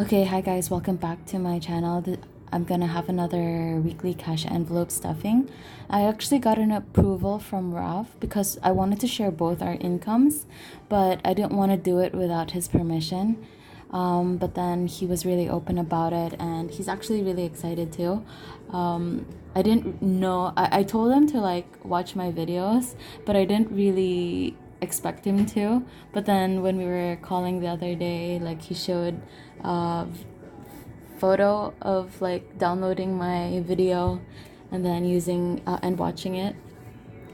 Okay, hi guys, welcome back to my channel. I'm gonna have another weekly cash envelope stuffing. I actually got an approval from Raf because I wanted to share both our incomes, but I didn't want to do it without his permission. But then he was really open about it and he's actually really excited too. I didn't know, I told him to like watch my videos, but I didn't really expect him to. But then when we were calling the other day, like he showed a photo of like downloading my video and then using and watching it,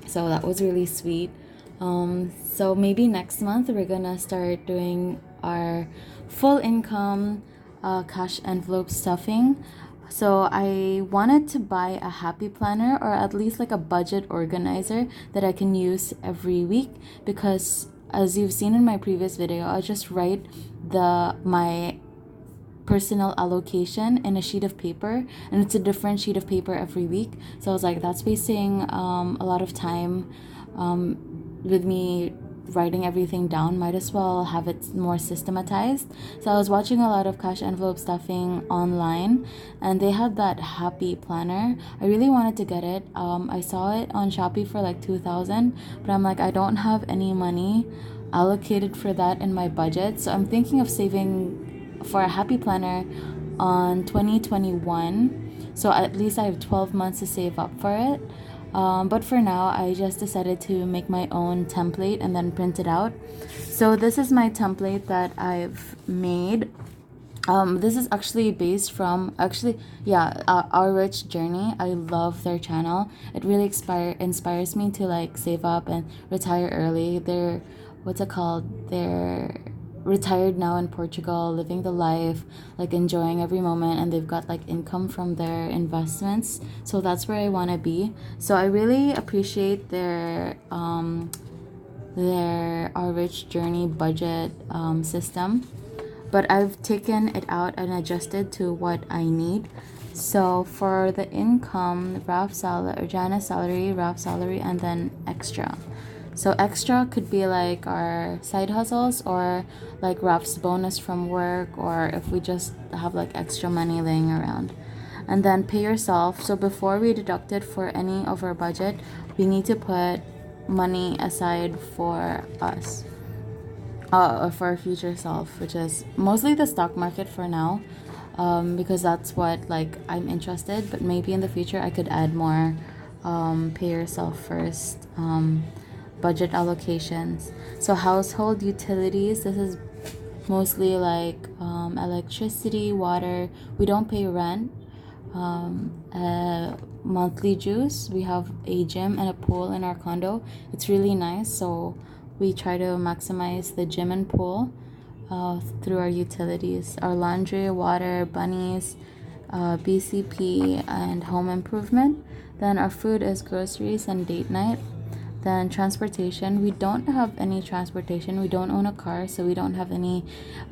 so that was really sweet. So maybe next month we're gonna start doing our full income cash envelope stuffing. So I wanted to buy a happy planner or at least like a budget organizer that I can use every week, because as you've seen in my previous video, I just write my personal allocation in a sheet of paper, and it's a different sheet of paper every week. So I was like, that's wasting a lot of time with me writing everything down. Might as well have it more systematized. So I was watching a lot of cash envelope stuffing online, and they had that happy planner. I really wanted to get it. I saw it on Shopee for like 2,000, but I'm like, I don't have any money allocated for that in my budget, so I'm thinking of saving for a happy planner on 2021. So at least I have 12 months to save up for it. But for now, I just decided to make my own template and then print it out. So this is my template that I've made. This is actually based from Our Rich Journey. I love their channel. It really inspires me to like save up and retire early. They're what's it called? They're retired now in Portugal, living the life, like enjoying every moment, and they've got like income from their investments. So that's where I want to be. So I really appreciate their Our Rich Journey budget system, but I've taken it out and adjusted to what I need. So for the income, Ralph salary or Janice salary, Ralph salary, and then extra. So extra could be like our side hustles or like Ralph's bonus from work, or if we just have like extra money laying around. And then pay yourself. So before we deduct it for any of our budget, we need to put money aside for us, for our future self, which is mostly the stock market for now, because that's what like I'm interested. But maybe in the future I could add more pay yourself first budget allocations. So household utilities, this is mostly like electricity, water. We don't pay rent. Monthly dues. We have a gym and a pool in our condo. It's really nice, so we try to maximize the gym and pool through our utilities. Our laundry, water, bunnies, BCP, and home improvement. Then our food is groceries and date night. Then transportation, we don't have any transportation. We don't own a car, so we don't have any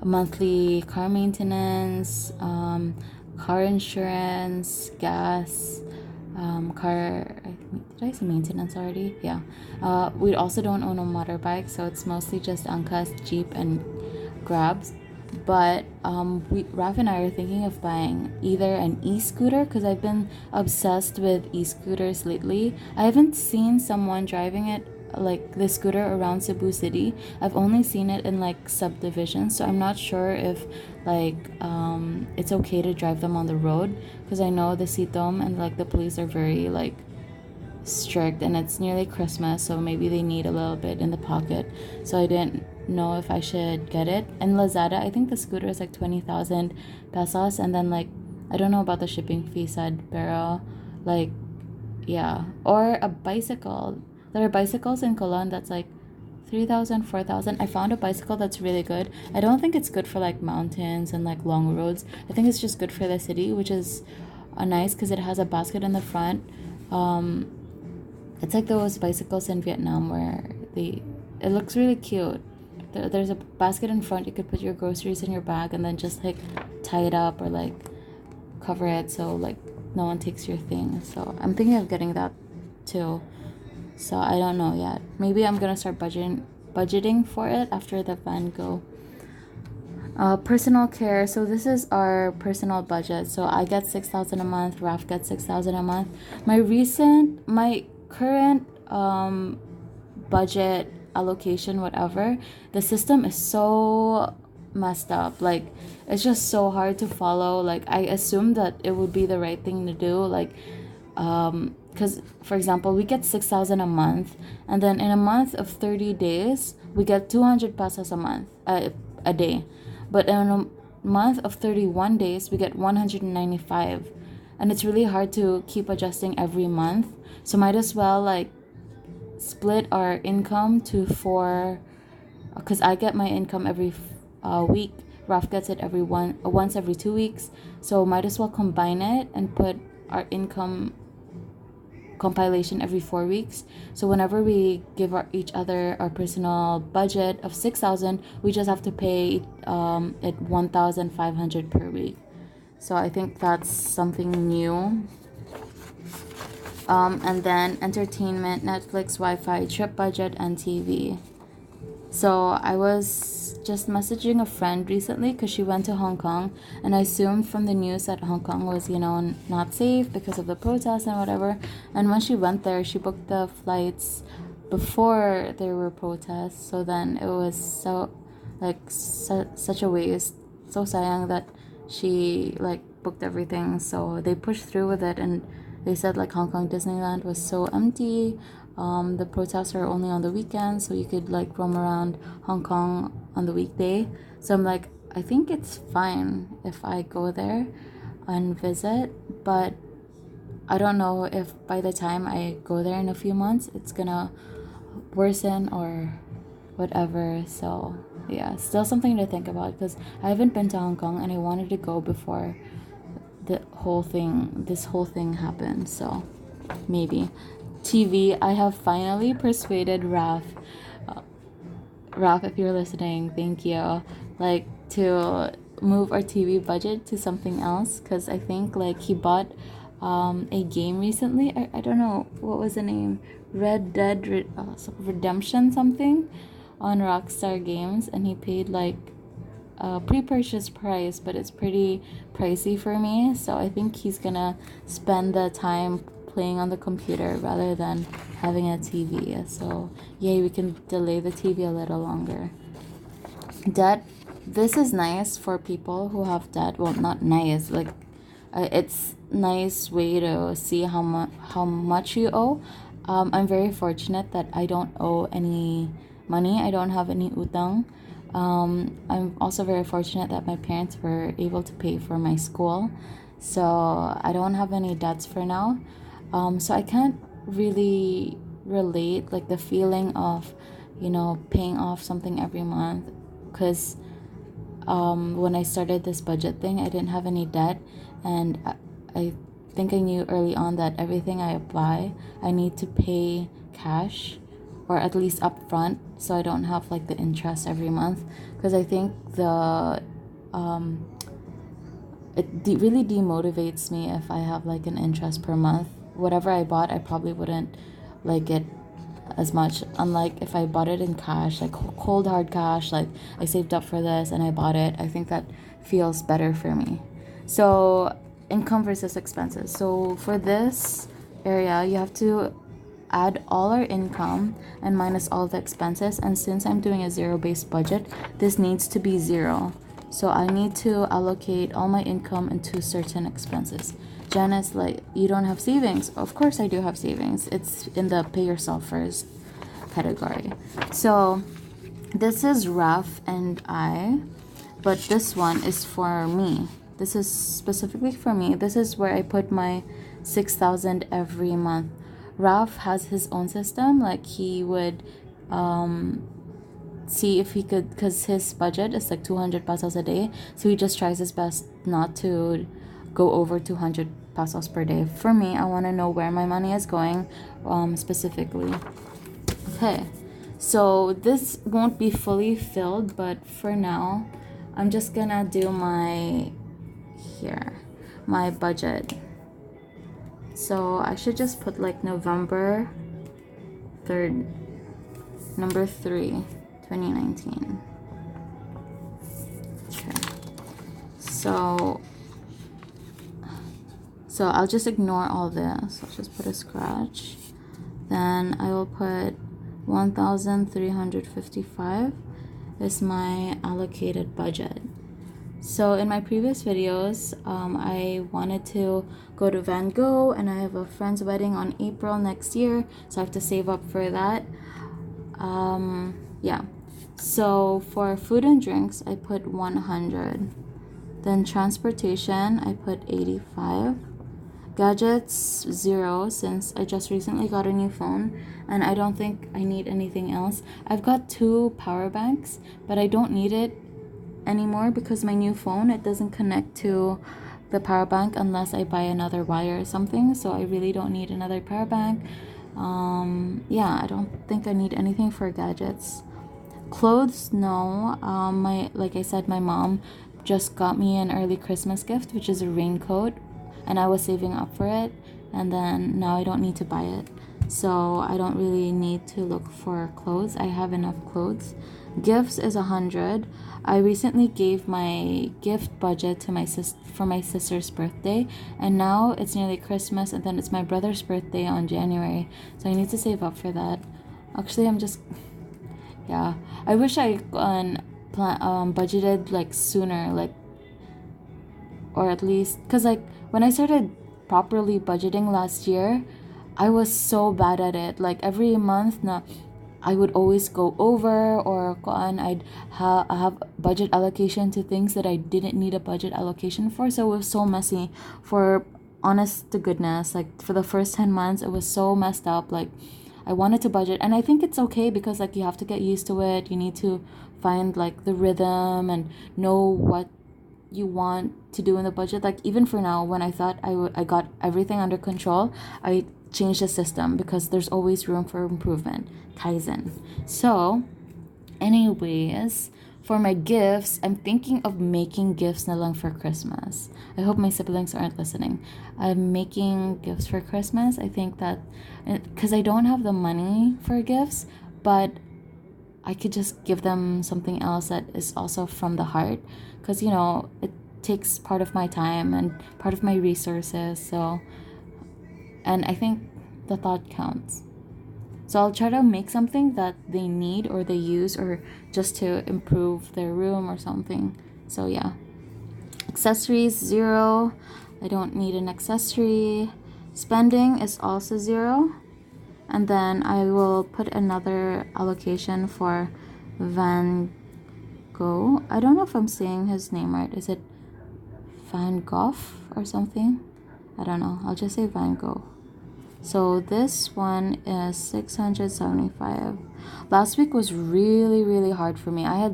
monthly car maintenance, car insurance, gas, car. Did I say maintenance already? Yeah. We also don't own a motorbike, so it's mostly just Angkas, Jeep, and Grabs. But Raf and I are thinking of buying either an e-scooter, because I've been obsessed with e-scooters lately. I haven't seen someone driving it, like the scooter, around Cebu City. I've only seen it in like subdivisions, so I'm not sure if like it's okay to drive them on the road, because I know the Sitom and like the police are very like strict, and it's nearly Christmas, so maybe they need a little bit in the pocket. So I didn't know if I should get it. And Lazada, I think the scooter is like 20,000 pesos, and then like I don't know about the shipping fee said, pero like yeah, or a bicycle. There are bicycles in Cologne that's like 3,000, 4,000. I found a bicycle that's really good. I don't think it's good for like mountains and like long roads. I think it's just good for the city, which is nice because it has a basket in the front. It's like those bicycles in Vietnam where it looks really cute. There's a basket in front. You could put your groceries in your bag and then just like tie it up or like cover it so like no one takes your thing. So I'm thinking of getting that too. So I don't know yet. Maybe I'm gonna start budgeting for it after the Van Gogh Personal care. So this is our personal budget. So I get 6,000 a month. Raf gets 6,000 a month. My current budget allocation, whatever. The system is so messed up. Like it's just so hard to follow. Like I assumed that it would be the right thing to do. Like because for example, we get 6,000 a month, and then in a month of 30 days, we get 200 pesos a month, a day. But in a month of 31 days, we get 195. And it's really hard to keep adjusting every month. So might as well like split our income to four, because I get my income every week. Raf gets it once every 2 weeks. So might as well combine it and put our income compilation every 4 weeks. So whenever we give each other our personal budget of 6,000, we just have to pay it 1,500 per week. So I think that's something new. And then entertainment, Netflix, Wi-Fi, trip budget, and TV. So I was just messaging a friend recently because she went to Hong Kong, and I assumed from the news that Hong Kong was, not safe because of the protests and whatever. And when she went there, she booked the flights before there were protests. So then it was such a waste. So sayang that she booked everything. So they pushed through with it, and they said Hong Kong Disneyland was so empty. The protests are only on the weekends, so you could roam around Hong Kong on the weekday. So I'm I think it's fine if I go there and visit, but I don't know if by the time I go there in a few months, it's gonna worsen or whatever. So yeah, still something to think about because I haven't been to Hong Kong and I wanted to go before this whole thing happened. So maybe. TV, I have finally persuaded Raf. Raf, if you're listening, thank you. To move our TV budget to something else, because I think he bought a game recently. I don't know what was the name, Red Dead Redemption something, on Rockstar Games, and he paid a pre-purchase price, but it's pretty pricey for me. So I think he's gonna spend the time playing on the computer rather than having a TV. So yay, we can delay the TV a little longer. Debt. This is nice for people who have debt. Well, not nice. It's nice way to see how much you owe. I'm very fortunate that I don't owe any money. I don't have any utang. I'm also very fortunate that my parents were able to pay for my school. So I don't have any debts for now. So I can't really relate the feeling of, paying off something every month, because when I started this budget thing, I didn't have any debt, and I think I knew early on that everything I apply, I need to pay cash, or at least upfront, so I don't have the interest every month, because I think really demotivates me if I have an interest per month. Whatever I bought, I probably wouldn't like it as much, unlike if I bought it in cash, cold hard cash, I saved up for this and I bought it. I think that feels better for me. So income versus expenses. So for this area, you have to add all our income and minus all the expenses, and since I'm doing a zero-based budget, this needs to be zero. So I need to allocate all my income into certain expenses. Janice, you don't have savings. Of course I do have savings. It's in the pay yourself first category. So this is Raf and I, but this one is for me. This is specifically for me. This is where I put my 6,000 every month. Raf has his own system. He would see if he could, because his budget is 200 pesos a day, so he just tries his best not to go over 200 pesos per day. For me, I want to know where my money is going specifically. Okay, so this won't be fully filled, but for now I'm just gonna do my budget. So I should just put November 3rd, number 3, 2019. Okay. So I'll just ignore all this. I'll just put a scratch. Then I will put 1,355 is my allocated budget. So in my previous videos, I wanted to go to Van Gogh, and I have a friend's wedding on April next year, so I have to save up for that. Yeah. So for food and drinks, I put 100. Then transportation, I put 85. Gadgets, 0, since I just recently got a new phone and I don't think I need anything else. I've got 2 power banks, but I don't need it anymore because my new phone, it doesn't connect to the power bank unless I buy another wire or something, so I really don't need another power bank. Yeah, I don't think I need anything for gadgets. Clothes, no. Like I said, my mom just got me an early Christmas gift, which is a raincoat, and I was saving up for it, and then now I don't need to buy it, so I don't really need to look for clothes. I have enough clothes. Gifts is 100. I recently gave my gift budget to for my sister's birthday, and now it's nearly Christmas, and then it's my brother's birthday on January, so I need to save up for that. Actually, yeah, I wish I budgeted like sooner, like, or at least, because like when I started properly budgeting last year, I was so bad at it. Like every month I would always go over, or I'd have budget allocation to things that I didn't need a budget allocation for, so it was so messy. For honest to goodness, like for the first 10 months it was so messed up. Like I wanted to budget, and I think it's okay because like you have to get used to it. You need to find like the rhythm and know what you want to do in the budget. Like even for now, when I thought I got everything under control, I changed the system because there's always room for improvement. Kaizen. So anyways, for my gifts, I'm thinking of making gifts na lang for Christmas. I hope my siblings aren't listening. I'm making gifts for Christmas. I think that because I don't have the money for gifts, but I could just give them something else that is also from the heart, because it takes part of my time and part of my resources. So, and I think the thought counts. So I'll try to make something that they need or they use, or just to improve their room or something. So yeah. Accessories, 0. I don't need an accessory. Spending is also 0. And then I will put another allocation for Van Gogh. I don't know if I'm saying his name right. Is it Van Gogh or something? I don't know. I'll just say Van Gogh. So this one is 675. Last week was really, really hard for me. I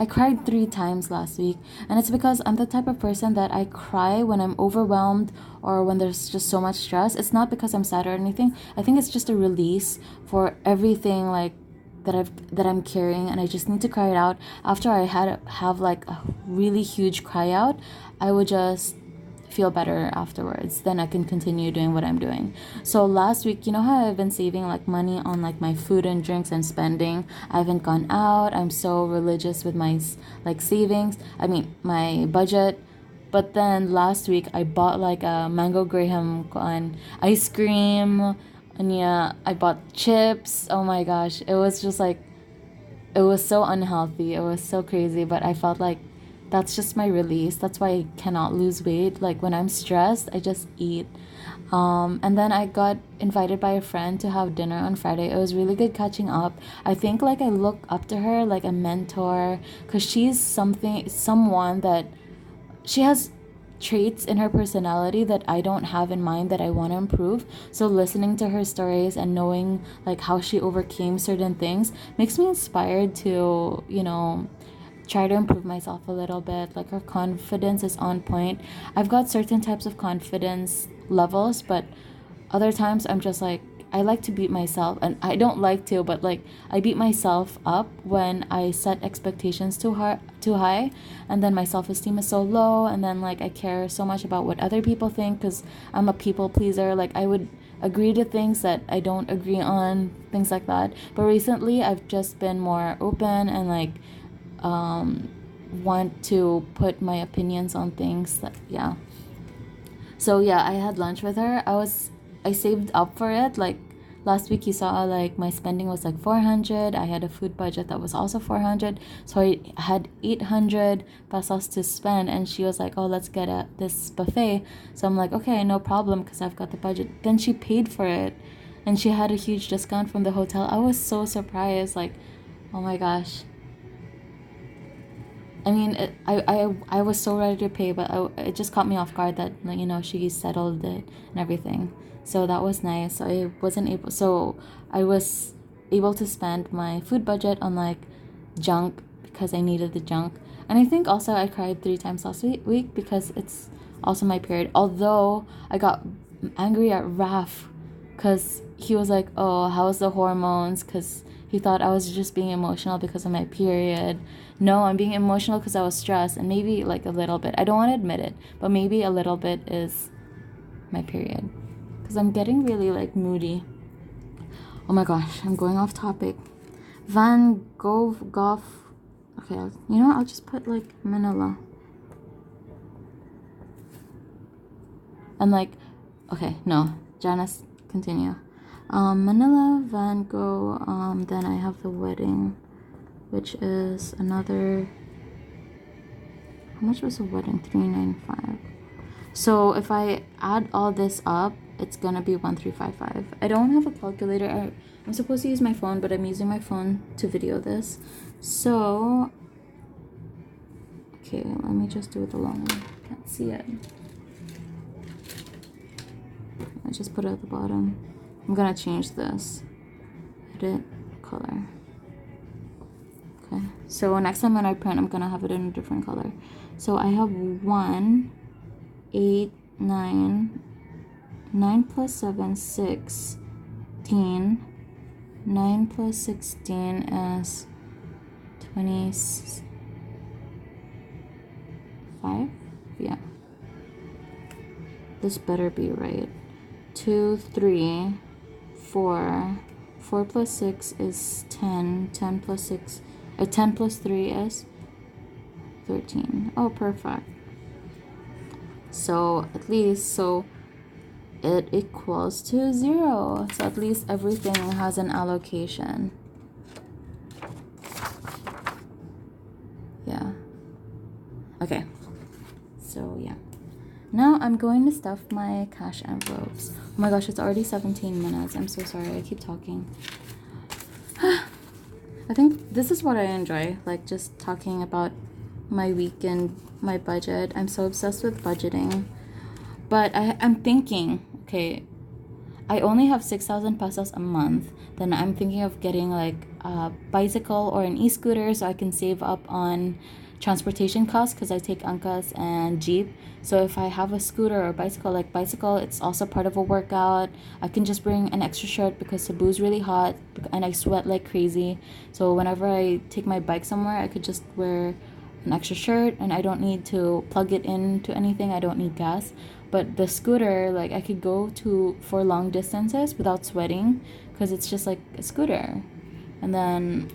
cried 3 times last week. And it's because I'm the type of person that I cry when I'm overwhelmed or when there's just so much stress. It's not because I'm sad or anything. I think it's just a release for everything like that I'm carrying, and I just need to cry it out. After I have like a really huge cry out, I would just feel better afterwards. Then I can continue doing what I'm doing. So last week, you know how I've been saving like money on like my food and drinks and spending. I haven't gone out. I'm so religious with my like savings. I mean my budget. But then last week I bought like a mango graham on ice cream, and yeah, I bought chips. Oh my gosh, it was just like, it was so unhealthy. It was so crazy, but I felt like that's just my release. That's why I cannot lose weight. Like when I'm stressed, I just eat. And then I got invited by a friend to have dinner on Friday. It was really good catching up. I think like I look up to her like a mentor, because she's someone that she has traits in her personality that I don't have in mind that I want to improve. So listening to her stories and knowing like how she overcame certain things makes me inspired to, try to improve myself a little bit. Like her confidence is on point. I've got certain types of confidence levels, but other times I'm just like, I like to beat myself, and I don't like to, but like I beat myself up when I set expectations too high, and then my self-esteem is so low, and then like I care so much about what other people think because I'm a people pleaser. Like I would agree to things that I don't agree on, things like that. But recently I've just been more open and like want to put my opinions on things. That, yeah. So yeah, I had lunch with her. I saved up for it. Like last week you saw like my spending was like 400. I had a food budget that was also 400. So I had 800 pesos to spend, and she was like, "Oh, let's get this buffet." So I'm like, "Okay, no problem because I've got the budget." Then she paid for it, and she had a huge discount from the hotel. I was so surprised, like, "Oh my gosh." I mean, I was so ready to pay, but it just caught me off guard that, like, she settled it and everything. So that was nice. So I was able to spend my food budget on like junk because I needed the junk. And I think also I cried 3 times last week because it's also my period. Although I got angry at Raf because he was like, "Oh, how's the hormones?" Because he thought I was just being emotional because of my period. No, I'm being emotional because I was stressed, and maybe like a little bit. I don't want to admit it, but maybe a little bit is my period. Because I'm getting really like moody. Oh my gosh, I'm going off topic. Van Gogh. Okay, I'll just put like Manila. And like, okay, no, Janice, continue. Manila, Van Gogh. Then I have the wedding, which is another. How much was the wedding? 395. So if I add all this up, it's gonna be 1355. I don't have a calculator. I'm supposed to use my phone, but I'm using my phone to video this. So, okay, let me just do it the long way. Can't see it. I just put it at the bottom. I'm gonna change this. Edit color. Okay, so next time when I print, I'm gonna have it in a different color. So I have 1, 8, 9, 9 plus 7, 16. 9 plus 16 is 25. Yeah, this better be right. 2, 3, 4. 4 plus 6 is 10. 10 plus 6, 10 plus 3 is 13. Oh, perfect. So at least, it equals to 0. So at least everything has an allocation. Yeah. Okay. So yeah. Now I'm going to stuff my cash envelopes. Oh my gosh, it's already 17 minutes. I'm so sorry. I keep talking. I think this is what I enjoy, like just talking about my week and my budget. I'm so obsessed with budgeting. But I'm thinking, okay, I only have 6,000 pesos a month. Then I'm thinking of getting like a bicycle or an e-scooter so I can save up on transportation costs because I take angkas and jeep. So if I have a scooter or bicycle, like bicycle, it's also part of a workout. I can just bring an extra shirt because Cebu's really hot and I sweat like crazy. So whenever I take my bike somewhere, I could just wear an extra shirt and I don't need to plug it into anything. I don't need gas. But the scooter, like I could go for long distances without sweating because it's just like a scooter. And then,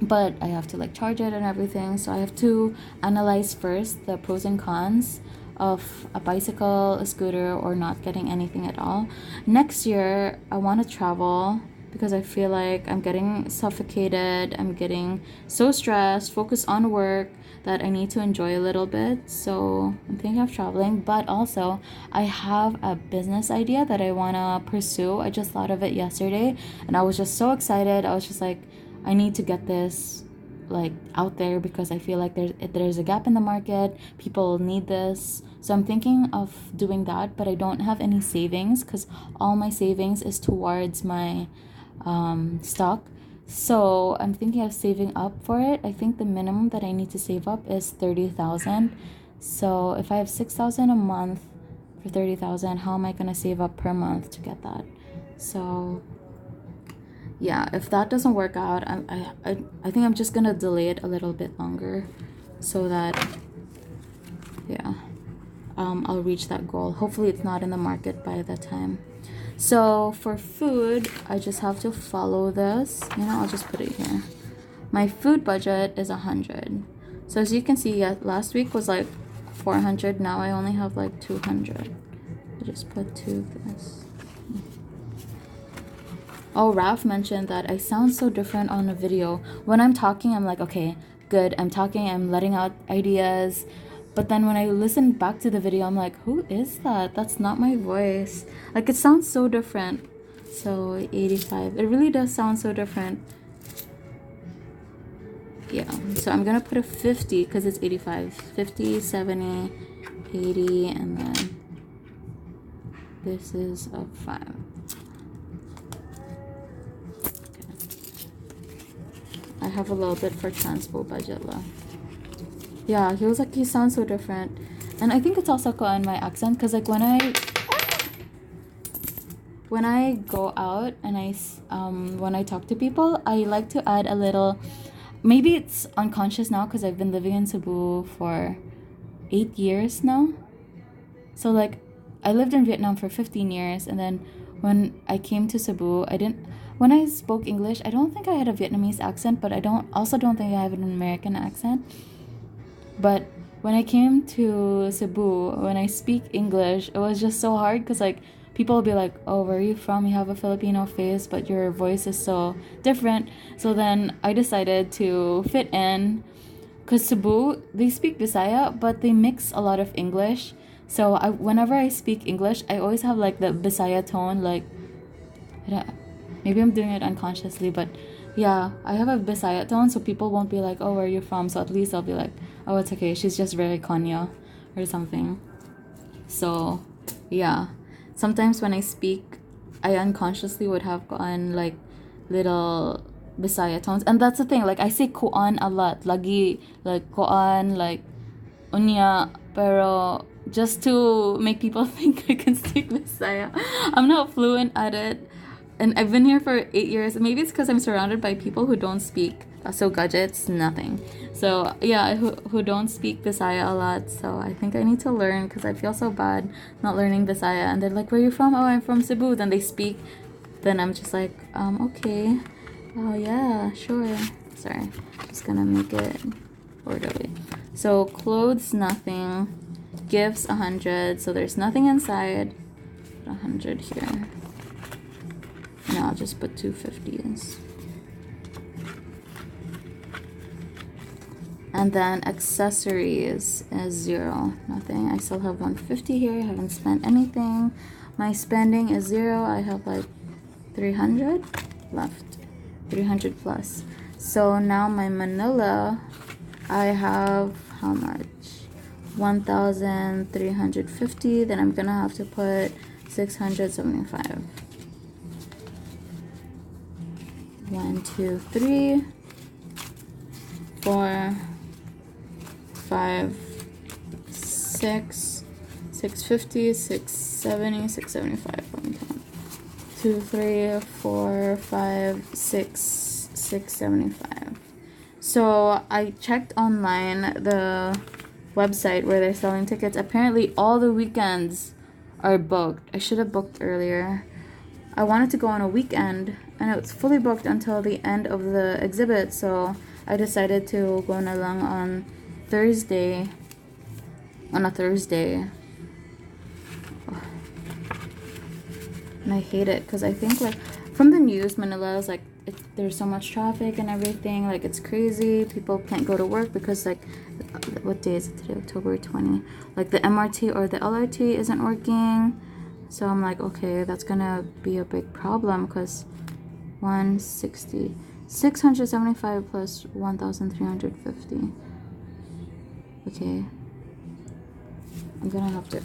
but I have to like charge it and everything. So I have to analyze first the pros and cons of a bicycle, a scooter, or not getting anything at all. Next year, I want to travel because I feel like I'm getting suffocated. I'm getting so stressed, focused on work, that I need to enjoy a little bit. So I'm thinking of traveling, but also I have a business idea that I want to pursue. I just thought of it yesterday and I was just so excited. I was just like, I need to get this like out there because I feel like there's a gap in the market. People need this. So I'm thinking of doing that, but I don't have any savings because all my savings is towards my stock. So I'm thinking of saving up for it. I think the minimum that I need to save up is 30,000. So if I have 6,000 a month for 30,000, how am I gonna save up per month to get that? So yeah, if that doesn't work out, I think I'm just gonna delay it a little bit longer, so that I'll reach that goal. Hopefully it's not in the market by that time. So for food, I just have to follow this. I'll just put it here. My food budget is 100. So as you can see, yeah, last week was like 400. Now I only have like 200. I just put 2 of this. Oh, Ralph mentioned that I sound so different on a video. When I'm talking, I'm like, okay, good. I'm talking, I'm letting out ideas. But then when I listen back to the video, I'm like, who is that? That's not my voice. Like, it sounds so different. So 85. It really does sound so different. Yeah, so I'm gonna put a 50 because it's 85. 50, 70, 80, and then this is a 5. Okay. I have a little bit for transpo budget left. Yeah, he was like, you sound so different. And I think it's also on my accent because like when I go out and when I talk to people, I like to add a little. Maybe it's unconscious now because I've been living in Cebu for 8 years now. So like I lived in Vietnam for 15 years, and then when I came to Cebu, when I spoke English, I don't think I had a Vietnamese accent, but I don't think I have an American accent. But when I came to Cebu, when I speak English, it was just so hard because like people will be like, oh, where are you from? You have a Filipino face, but your voice is so different. So then I decided to fit in because Cebu, they speak Bisaya, but they mix a lot of English. So whenever I speak English, I always have like the Bisaya tone. Like, maybe I'm doing it unconsciously, but yeah, I have a Bisaya tone, so people won't be like, oh, where are you from? So at least I'll be like, oh, it's okay, she's just very Konya or something. So yeah, sometimes when I speak, I unconsciously would have gotten like little Bisaya tones. And that's the thing, like I say koan a lot. Lagi, like koan, like unya, pero just to make people think I can speak Bisaya. I'm not fluent at it. And I've been here for 8 years. Maybe it's because I'm surrounded by people who don't speak so gadgets, nothing. So yeah, who don't speak Bisaya a lot. So I think I need to learn because I feel so bad not learning Bisaya. And they're like, where are you from? Oh, I'm from Cebu. Then they speak. Then I'm just like, okay. Oh yeah, sure. Sorry, just gonna make it orderly. So clothes, nothing. Gifts, 100. So there's nothing inside. 100 here. And I'll just put 250s. And then accessories is 0. Nothing. I still have 150 here. I haven't spent anything. My spending is 0. I have like 300 left. 300 plus. So now my Manila, I have how much? 1,350. Then I'm gonna have to put 675. 1, 2, 3, 4, 5, 6, 650, 670, 675. Let me count. 2, 3, 4, 5, 6, 675. So I checked online the website where they're selling tickets. Apparently all the weekends are booked. I should have booked earlier. I wanted to go on a weekend and it was fully booked until the end of the exhibit, so I decided to go na lang on Thursday. On a Thursday. And I hate it because I think like from the news, Manila is like there's so much traffic and everything, like it's crazy. People can't go to work because like what day is it today? October 20. Like the MRT or the LRT isn't working. So I'm like, okay, that's gonna be a big problem because 160, 675 plus 1,350. Okay, I'm gonna have to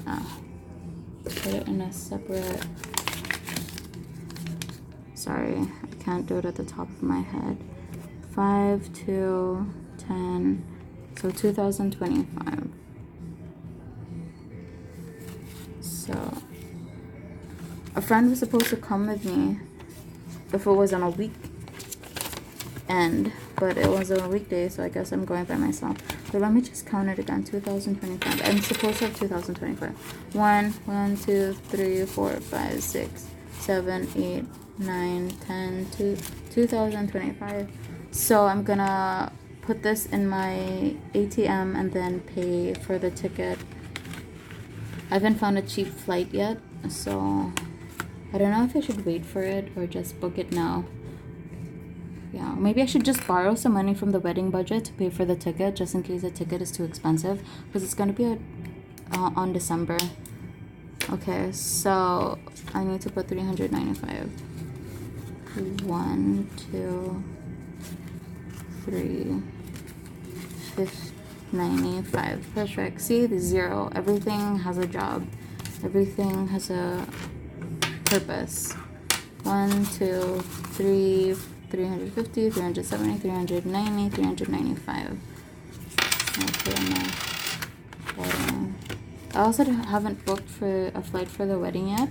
put it in a separate. Sorry, I can't do it at the top of my head. 5 to 10, so 2025. So a friend was supposed to come with me if it was on a weekend, but it was on a weekday, so I guess I'm going by myself. So let me just count it again. 2025. I'm supposed to have 2025. 1, 2, 3, 4, 5, 6, 7, 8, 9, 10, 2025. So I'm gonna put this in my ATM and then pay for the ticket. I haven't found a cheap flight yet, so I don't know if I should wait for it or just book it now. Yeah, maybe I should just borrow some money from the wedding budget to pay for the ticket, just in case the ticket is too expensive, because it's going to be on December. Okay, so I need to put 395. 1, 2, 3, 95. Perfect. See, the 0. Everything has a job. Everything has a purpose. 1, 2, 3, 350, 370, 390, 395. Okay, I also haven't booked for a flight for the wedding yet.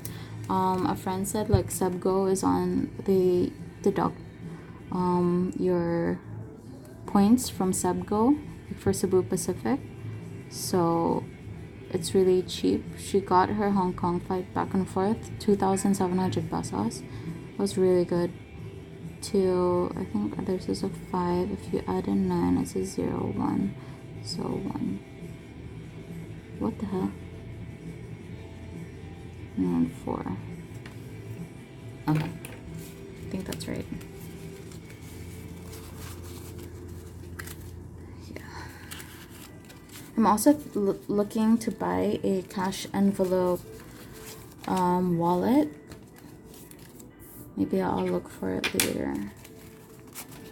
A friend said like Cebu is on the deduct your points from Cebu for Cebu Pacific, so it's really cheap. She got her Hong Kong flight back and forth, 2,700 pesos. It was really good. To I think this is a 5. If you add a 9, it's a 0, 1. So 1. What the hell? And 4. Okay, I think that's right. Yeah. I'm also looking to buy a cash envelope wallet. Maybe I'll look for it later.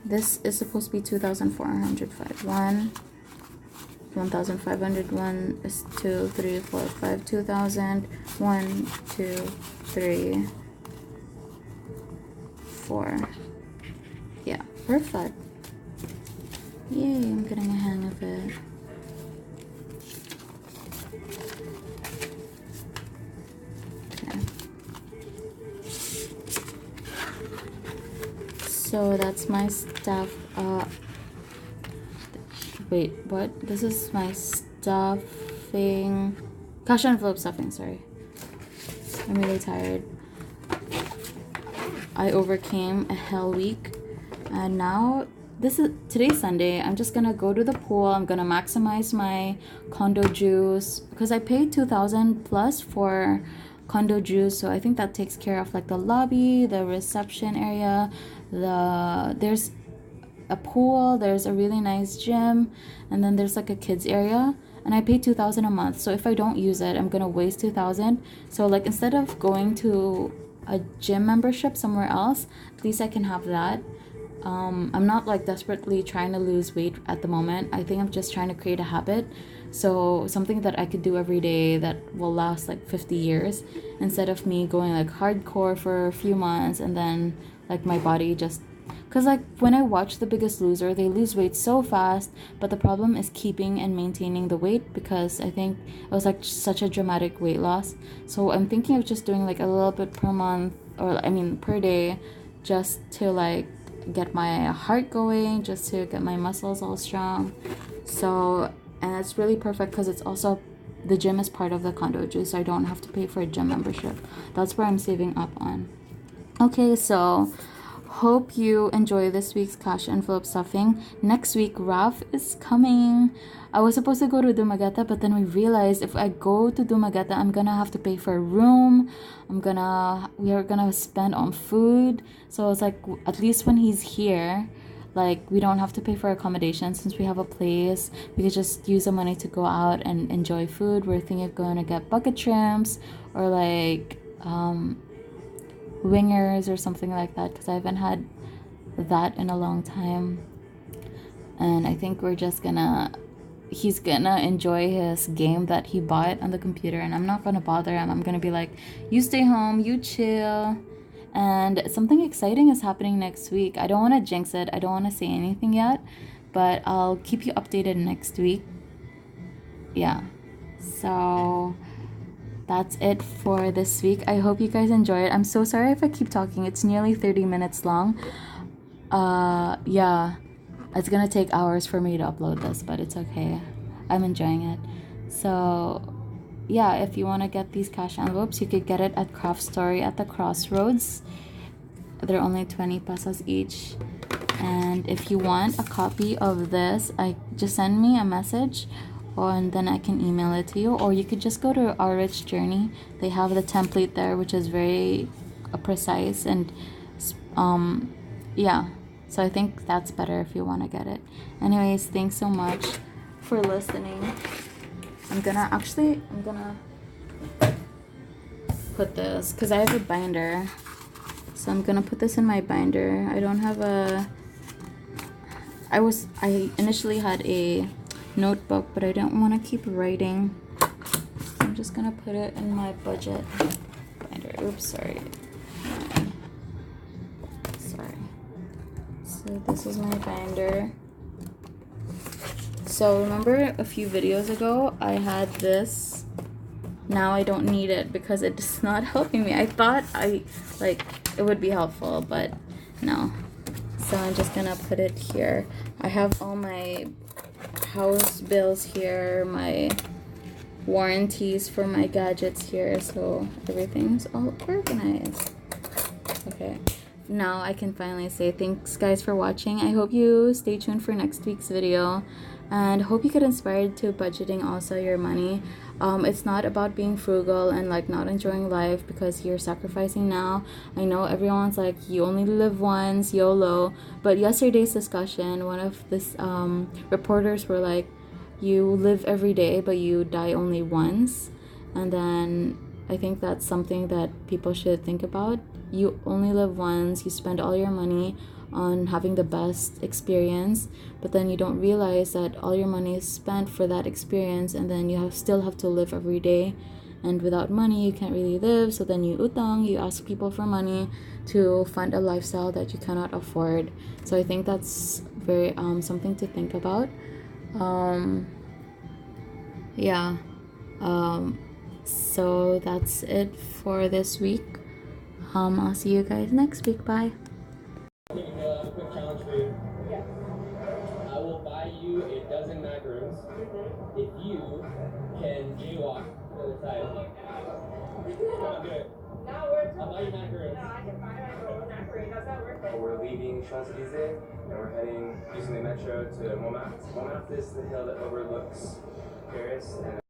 This is supposed to be 2,405. 1,500. 1 is 2, 3, 4, 5. 2,000. 1, 2, 3, 4. Yeah, perfect. Yay, I'm getting a hang of it. So that's my stuff. Wait, what? This is my stuffing. Cash envelope stuffing, sorry. I'm really tired. I overcame a hell week. And now, today's Sunday. I'm just gonna go to the pool. I'm gonna maximize my condo juice. Because I paid 2,000 plus for condo juice, so I think that takes care of like the lobby, the reception area, there's a pool, there's a really nice gym, and then there's like a kids area, and I pay 2,000 a month. So if I don't use it, I'm gonna waste 2,000. So like instead of going to a gym membership somewhere else, at least I can have that. I'm not like desperately trying to lose weight at the moment. I think I'm just trying to create a habit. So something that I could do every day that will last like 50 years, instead of me going like hardcore for a few months and then like my body just, because like when I watch The Biggest Loser, they lose weight so fast, but the problem is keeping and maintaining the weight, because I think it was like such a dramatic weight loss. So I'm thinking of just doing like a little bit per month, or I mean per day, just to like get my heart going, just to get my muscles all strong. So, and it's really perfect because it's also, the gym is part of the condo juice, so I don't have to pay for a gym membership. That's where I'm saving up on. Okay, so hope you enjoy this week's cash envelope stuffing. Next week, Raf is coming. I was supposed to go to Dumaguete, but then we realized if I go to Dumaguete, I'm gonna have to pay for a room. We are gonna spend on food. So it's like, at least when he's here, like we don't have to pay for accommodation since we have a place. We could just use the money to go out and enjoy food. We're thinking of going to get bucket shrimps or like wingers or something like that, because I haven't had that in a long time. And I think he's gonna enjoy his game that he bought on the computer, and I'm not gonna bother him. I'm gonna be like, you stay home, you chill. And something exciting is happening next week. I don't want to jinx it, I don't want to say anything yet, but I'll keep you updated next week. Yeah, so that's it for this week. I hope you guys enjoy it. I'm so sorry if I keep talking. It's nearly 30 minutes long. Yeah, it's gonna take hours for me to upload this, but it's okay. I'm enjoying it. So yeah, if you want to get these cash envelopes, you could get it at Craft Story at the Crossroads. They're only 20 pesos each. And if you want a copy of this, just send me a message, and then I can email it to you. Or you could just go to Our Rich Journey. They have the template there, which is very precise, and yeah. So I think that's better if you want to get it. Anyways, thanks so much for listening. I'm gonna put this, because I have a binder, so I'm gonna put this in my binder. I don't have I initially had a notebook, but I don't want to keep writing, so I'm just gonna put it in my budget binder. Oops, sorry. So this is my binder. So remember a few videos ago I had this. Now I don't need it because it's not helping me. I thought it would be helpful, but no. So I'm just gonna put it here. I have all my house bills here, my warranties for my gadgets here, so everything's all organized. Okay, now I can finally say thanks guys for watching. I hope you stay tuned for next week's video, and hope you get inspired to budgeting also your money. It's not about being frugal and like not enjoying life because you're sacrificing now. I know everyone's like, you only live once, YOLO, but yesterday's discussion, one of this reporters were like, you live every day but you die only once. And then I think that's something that people should think about. You only live once, you spend all your money on having the best experience, but then you don't realize that all your money is spent for that experience, and then you still have to live every day, and without money you can't really live. So then you utang, you ask people for money to fund a lifestyle that you cannot afford. So I think that's very something to think about. Yeah, so that's it for this week. I'll see you guys next week. Bye. A quick challenge for you. Yeah. I will buy you a dozen macaroons if you can jaywalk to the other side. I'll do it. I'll buy you macaroons. No, I can buy my own macaroon. That's not worth it. We're leaving Champs-Élysées and we're heading using the metro to Montmartre. Montmartre is the hill that overlooks Paris. And